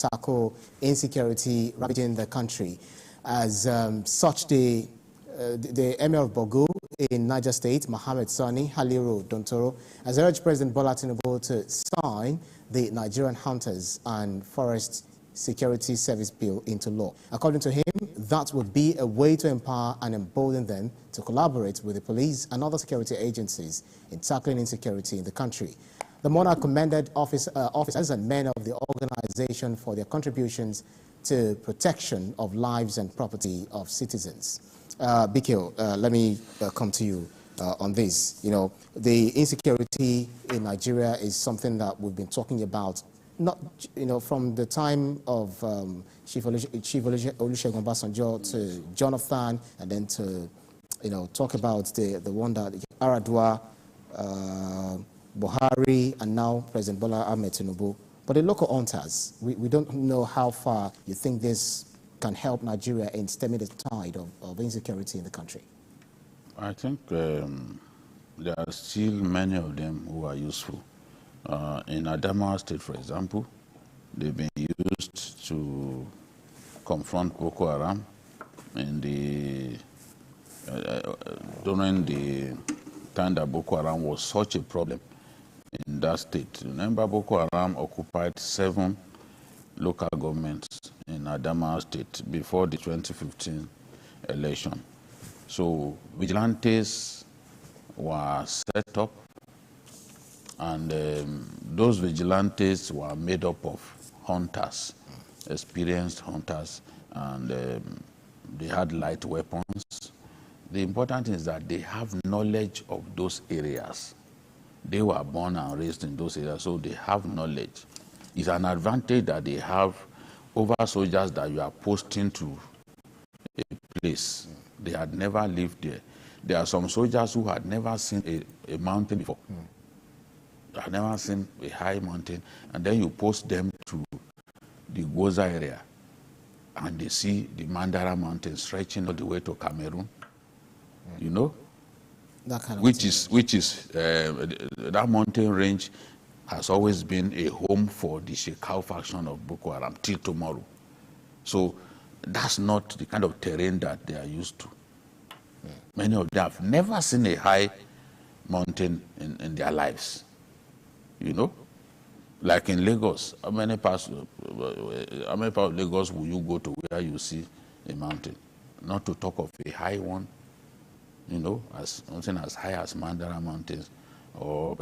tackle insecurity ravaging the country. As such, the Emir of Borgu in Niger State, Mohammed Sani Haliru Dontoro, has urged President Bola Tinubu to sign the Nigerian Hunters and Forest Security Service Bill into law. According to him, that would be a way to empower and embolden them to collaborate with the police and other security agencies in tackling insecurity in the country. The monarch commended officers and men of the organization for their contributions to protection of lives and property of citizens. Bikio, let me come to you on this. You know, the insecurity in Nigeria is something that we've been talking about, not, you know, from the time of Chief Olusegun Obasanjo to Jonathan, and then to, you know, talk about the one that Aradua, Buhari, and now President Bola Ahmed Tinubu. But the local hunters, we don't know how far you think this can help Nigeria in stemming the tide of insecurity in the country. I think there are still many of them who are useful. In Adamawa State, for example, they've been used to confront Boko Haram in the during the time that Boko Haram was such a problem in that state. Remember, Boko Haram occupied 7 local governments in Adamawa State before the 2015 election. So vigilantes were set up, and those vigilantes were made up of hunters, experienced hunters, and they had light weapons. The important thing is that they have knowledge of those areas. They were born and raised in those areas, so they have knowledge. It's an advantage that they have over soldiers that you are posting to a place. They had never lived there. There are some soldiers who had never seen a mountain before. They had never seen a high mountain, and then you post them to the Goza area, and they see the Mandara Mountain stretching all the way to Cameroon. You know, That kind of which is that mountain range has always been a home for the Shekau faction of Boko Haram till tomorrow. So that's not the kind of terrain that they are used to. Many of them have never seen a high mountain in their lives. You know, like in Lagos, how many parts of Lagos will you go to where you see a mountain? Not to talk of a high one, you know, as something as high as Mandara Mountains or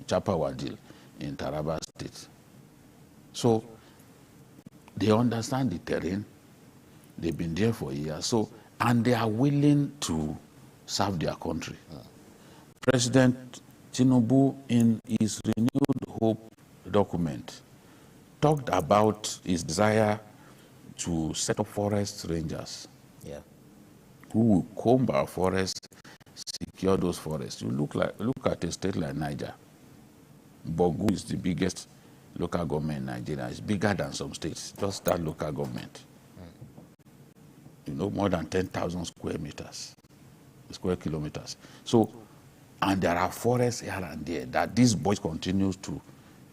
Chapawadil in Taraba State. So they understand the terrain. They've been there for years. So, and they are willing to serve their country. President Tinubu, in his renewed hope document, talked about his desire to set up forest rangers. Yeah. Who will comb our forests, secure those forests. You look at a state like Niger. Borgu is the biggest local government in Nigeria. It's bigger than some states, just that local government. You know, more than 10,000 square kilometers. So, and there are forests here and there that these boys continue to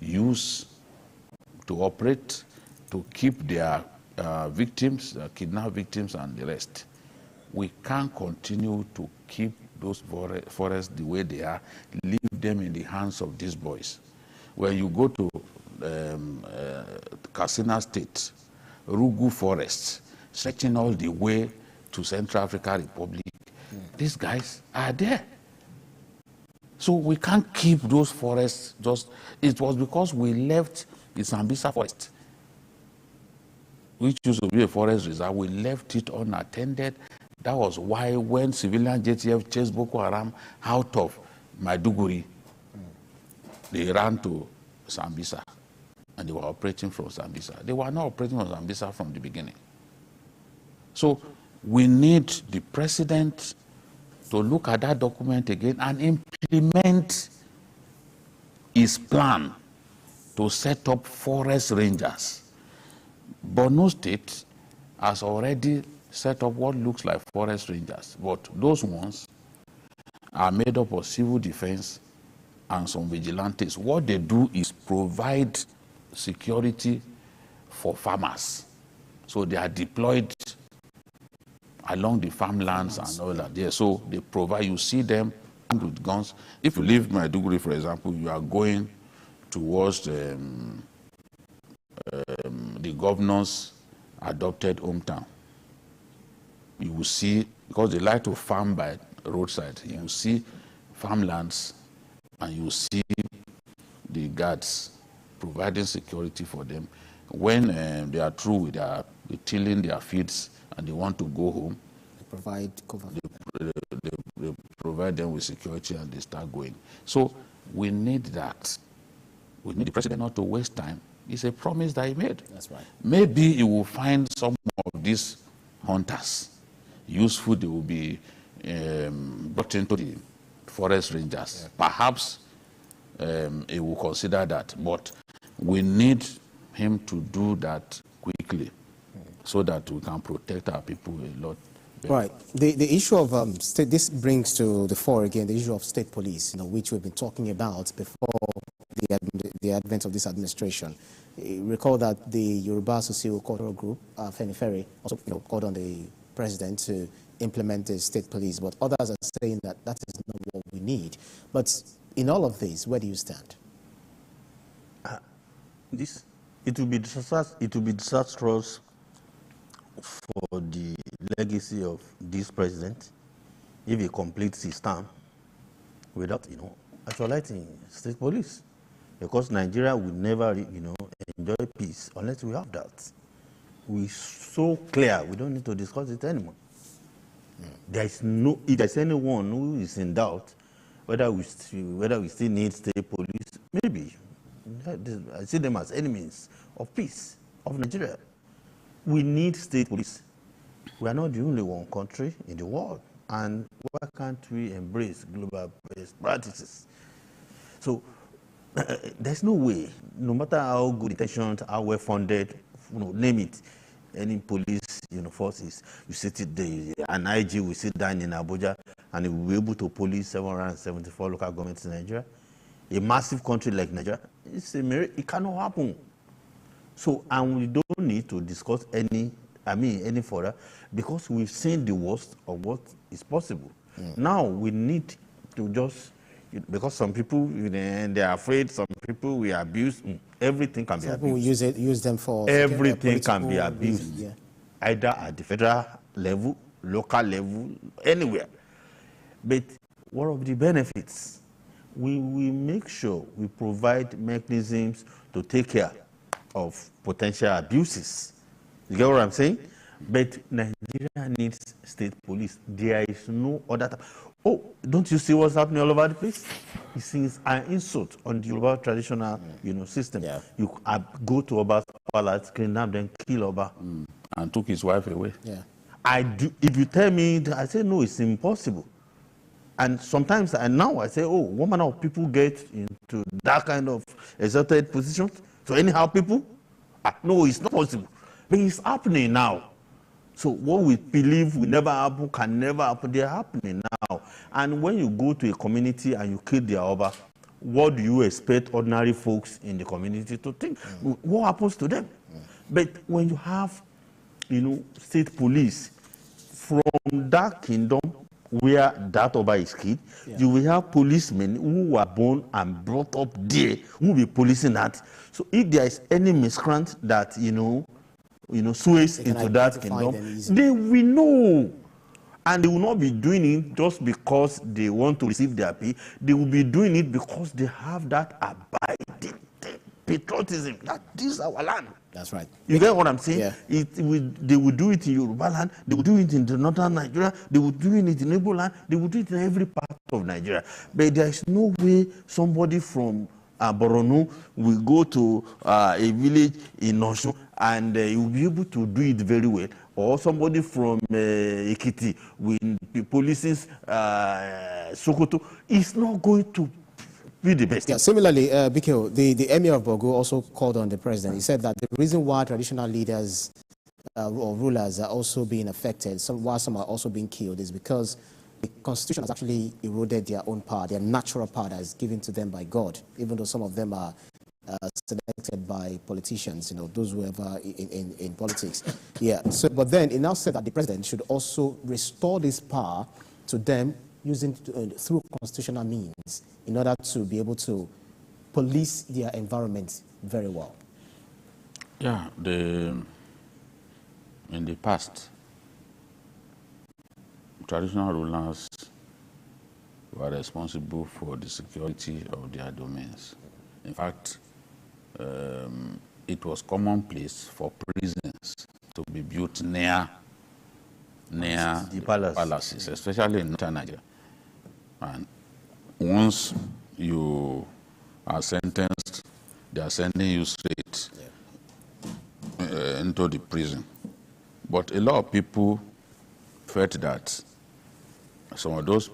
use, to operate, to keep their victims, kidnapped victims and the rest. We can't continue to keep those forests the way they are, leave them in the hands of these boys. When you go to Katsina State, Rugu forests, stretching all the way to Central African Republic, these guys are there. So we can't keep those forests just, it was because we left the Sambisa forest, which used to be a forest reserve, we left it unattended. That was why when civilian JTF chased Boko Haram out of Maiduguri, they ran to Sambisa, and they were operating from Sambisa. They were not operating from Sambisa from the beginning. So we need the president to look at that document again and implement his plan to set up forest rangers. Borno State has already set up what looks like forest rangers, but those ones are made up of civil defense and some vigilantes. What they do is provide security for farmers. So they are deployed along the farmlands and all that. Yeah, so they provide, you see them with guns. If you leave Maiduguri, for example, you are going towards the governor's adopted hometown. You will see, because they like to farm by roadside, you will see farmlands and you will see the guards providing security for them. When they are through with tilling their fields and they want to go home, They provide cover. they provide them with security and they start going. So we need that. We need the president not to waste time. It's a promise that he made. That's right. Maybe he will find some of these hunters useful. They will be brought into the forest rangers. Yeah. Perhaps he will consider that. But we need him to do that quickly so that we can protect our people a lot better. Right. The issue of state, this brings to the fore again the issue of state police, which we've been talking about before the advent of this administration. Recall that the Yoruba Socio-Cultural Group, Fenifere, also called on the president to implement the state police, but others are saying that that is not what we need. But in all of this, where do you stand? It will be disastrous for the legacy of this president if he completes his term without, actualizing state police, because Nigeria will never, enjoy peace unless we have that. We're so clear, we don't need to discuss it anymore. If there's anyone who is in doubt whether we still need state police, maybe. I see them as enemies of peace, of Nigeria. We need state police. We are not the only one country in the world. And why can't we embrace global best practices? So there's no way, no matter how good intentions, how well funded, name it, any police forces, you sit it there, an IG will sit down in Abuja and he will be able to police 774 local governments in Nigeria. A massive country like Nigeria, it's a miracle. It cannot happen. So, and we don't need to discuss any further, because we've seen the worst of what is possible. Now we need to just, because some people they are afraid, some people we abuse. Everything can be abused. People use them for everything can be abused, reason, either at the federal level, local level, anywhere. But what of the benefits? We make sure we provide mechanisms to take care of potential abuses. You get what I'm saying? But Nigeria needs state police. There is no other. Oh, don't you see what's happening all over the place? It seems an insult on the Yoruba traditional, system. Yeah. You go to Oba's palace, kidnap them, kill Oba, and took his wife away. Yeah. I do. If you tell me, I say no, it's impossible. And sometimes, now I say, oh, what manner of people get into that kind of exalted positions? So anyhow, people, no, it's not possible. But it's happening now. So what we believe will never happen can never happen. They're happening now. And when you go to a community and you kill their Oba, what do you expect ordinary folks in the community to think? What happens to them? But when you have, state police from that kingdom where that Oba is killed, you will have policemen who were born and brought up there who will be policing that. So if there is any miscreant that, sways into that kingdom, they will know. And they will not be doing it just because they want to receive their pay. They will be doing it because they have that abiding patriotism. That this is our land. That's right. You get what I'm saying? Yeah. They will do it in Yoruba land. They will do it in the northern Nigeria. They will do it in Igbo land. They will do it in every part of Nigeria. But there is no way somebody from Boronu will go to a village in Osun and he will be able to do it very well. Or somebody from Ekiti will be policing Sokoto. It's not going to be the best. Yeah, similarly, Bikio, the Emir of Borgu also called on the president. He said that the reason why traditional leaders or rulers are also being affected, while some are also being killed, is because the constitution has actually eroded their own power, their natural power that is given to them by God, even though some of them are selected by politicians, those who ever in politics. Yeah. So, but then it now said that the president should also restore this power to them using through constitutional means in order to be able to police their environment very well. Yeah. In the past, traditional rulers were responsible for the security of their domains. In fact, it was commonplace for prisons to be built near the palaces, especially in northern Nigeria. And once you are sentenced, they are sending you straight into the prison. But a lot of people felt that some of those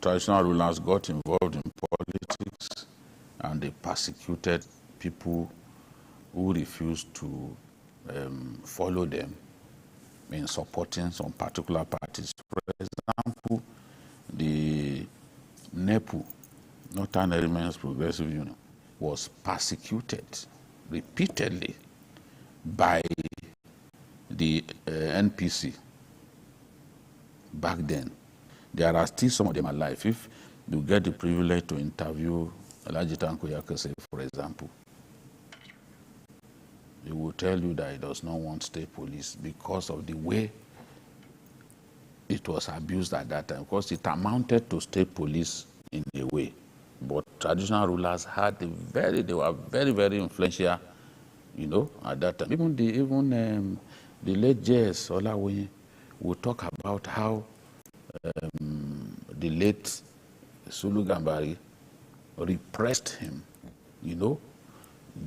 traditional rulers got involved in politics and they persecuted people who refused to follow them in supporting some particular parties. For example, the NEPU, Northern Elements Progressive Union, was persecuted repeatedly by the NPC back then. There are still some of them alive. If you get the privilege to interview Alhaji Tanko Yakese, for example, he will tell you that he does not want state police because of the way it was abused at that time, because it amounted to state police in a way. But traditional rulers had they were very, very influential, at that time. Even the late J.S. Olawoyin will talk about how the late Sulu Gambari repressed him,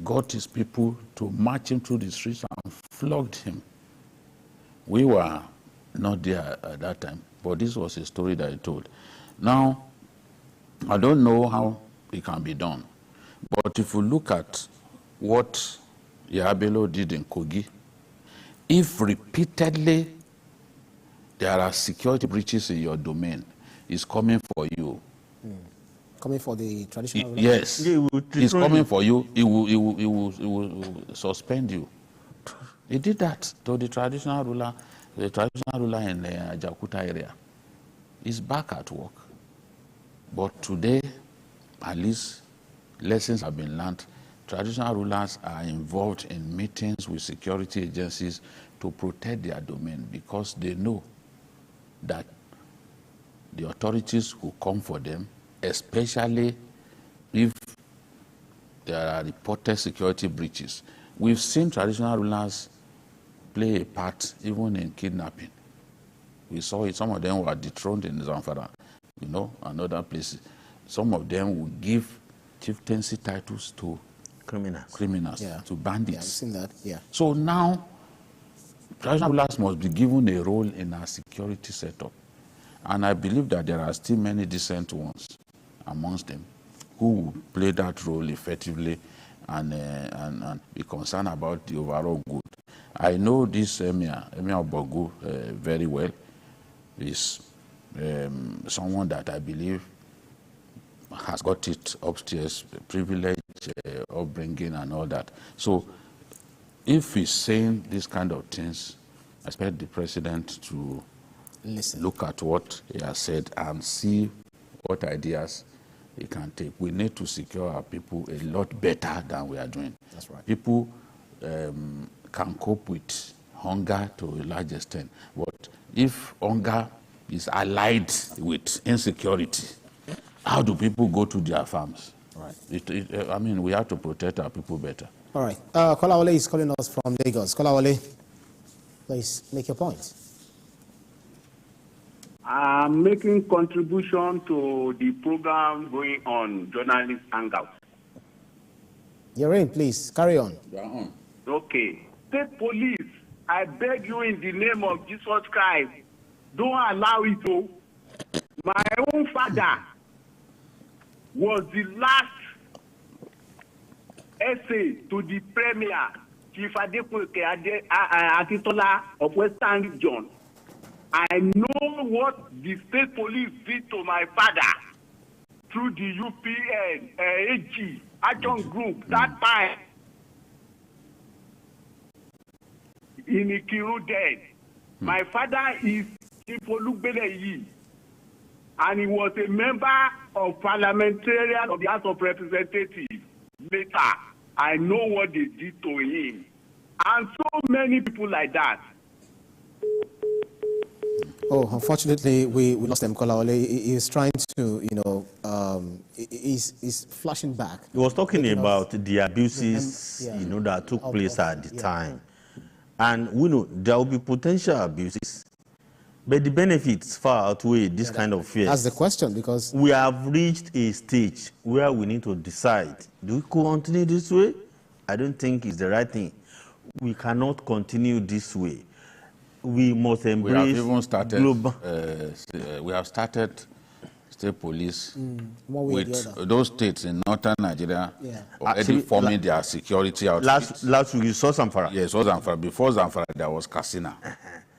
got his people to march him through the streets and flogged him. We were not there at that time, but this was a story that he told. Now, I don't know how it can be done, but if you look at what Yabelo did in Kogi, if repeatedly there are security breaches in your domain, it's coming for you. Coming for the traditional rulers? Yes, it's coming for you. He will suspend you. He did that to the traditional ruler in the Jakuta area. He's back at work. But today, at least, lessons have been learned. Traditional rulers are involved in meetings with security agencies to protect their domain because they know that the authorities will come for them, especially if there are reported security breaches. We've seen traditional rulers play a part even in kidnapping. We saw it. Some of them were dethroned in Zamfara, and other places. Some of them will give chieftaincy titles to criminals, to bandits. Yeah, I've seen that, yeah. So now, traditional rulers must be given a role in our security setup. And I believe that there are still many decent ones amongst them who will play that role effectively and be concerned about the overall good. I know this Emir Borgu very well. He's someone that I believe has got it upstairs, privilege, upbringing and all that. So if he's saying these kind of things, I expect the president to look at what he has said and see what ideas he can take. We need to secure our people a lot better than we are doing. That's right. People can cope with hunger to a large extent, but if hunger is allied with insecurity, how do people go to their farms? Right. I mean, we have to protect our people better. All right. Kolawole is calling us from Lagos. Kolawole, please make your point. I'm making contribution to the program going on, Journalist Hangout. You're in, please. Carry on. You're on. Okay. State police, I beg you in the name of Jesus Christ, don't allow it to. My own father was the last essay to the Premier, Chief Adekunle Akintola of Western Region. I know what the state police did to my father through the UPN AG action group that time in Ikiru dead. My father is Ifolugbeleyi, and he was a member of parliamentarian of the House of Representatives. Later, I know what they did to him, and so many people like that. Oh, unfortunately, we lost him. He is trying to, he's flashing back. He was talking about the abuses, that took place at the time. And we know there will be potential abuses, but the benefits far outweigh this kind of fear. That's the question, because we have reached a stage where we need to decide, do we continue this way? I don't think it's the right thing. We cannot continue this way. We must embrace we have even started, global. We have started state police with the those states in northern Nigeria already forming their security outfits. Last week you saw Zamfara. Yes, it was Zamfara. Before Zamfara, there was Katsina,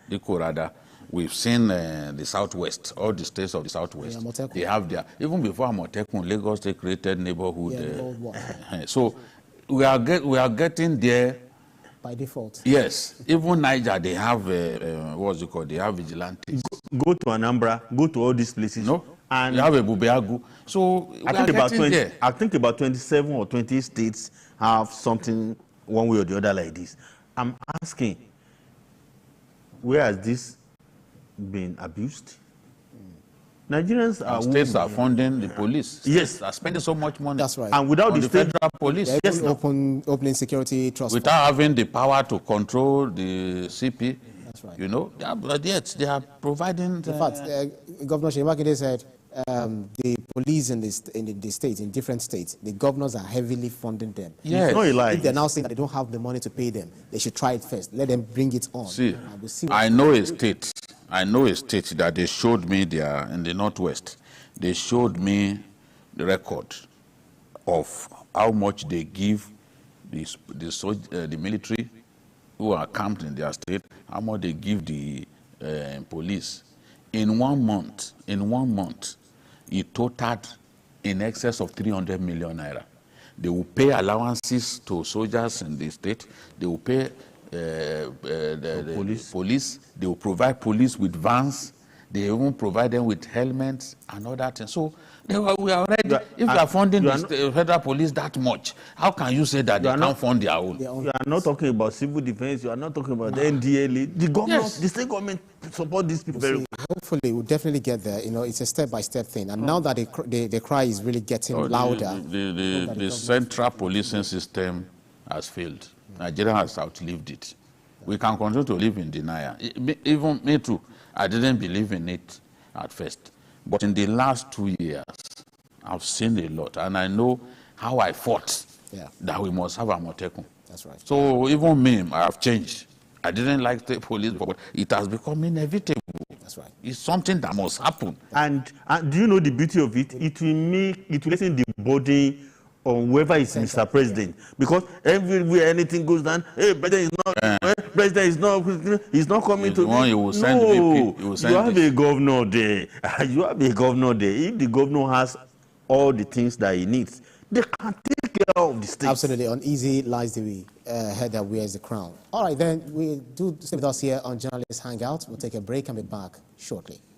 the Korada. We've seen the southwest, all the states of the southwest. They have their, even before Amotekun, Lagos State created neighborhood. So we are getting there. By default. Yes, even Niger, they have what's it called? They have vigilantes. Go to Anambra, go to all these places. No, and you have a Bubeagu. So I think about 27 or 20 states have something one way or the other like this. I'm asking, where has this been abused? Nigerians are states are funding the police. Yes, states are spending so much money. That's right. And without the federal police, yes, opening security trust without having the power to control the CP. That's right. But yet they are providing. In fact, Governor Shemakinde said the police in the states, in different states, the governors are heavily funding them. Yes. No, if they're now saying that they don't have the money to pay them, they should try it first. Let them bring it on. See, I know a state that they showed me there in the northwest. They showed me the record of how much they give the military who are camped in their state, how much they give the police. In 1 month, it totaled in excess of 300 million naira. They will pay allowances to soldiers in the state. They will pay the police. They will provide police with vans. They even provide them with helmets and all that. And so we are already, if you are funding the federal police that much, how can you say that they can't fund their own? You are not talking about civil defense. You are not talking about the NDLA. The government, the state government support these people very well. Hopefully, we'll definitely get there. It's a step-by-step thing. And now that the cry is really getting louder. The central policing system has failed. Nigeria has outlived it. We can continue to live in denial. Even me too. I didn't believe in it at first. But in the last 2 years, I've seen a lot. And I know how I fought that we must have Amotekun. That's right. So even me, I have changed. I didn't like the police before, but it has become inevitable. That's right. It's something that must happen. And do you know the beauty of it? It will lessen the burden on whoever is Mr. President, because everywhere anything goes down, hey, president is not coming to me. You will send VP. You have a governor there. You have a governor there. If the governor has all the things that he needs, they can take care of the state. Absolutely. Uneasy lies the head that wears the crown. All right, then we do stay with us here on Journalist Hangout. We'll take a break and be back shortly.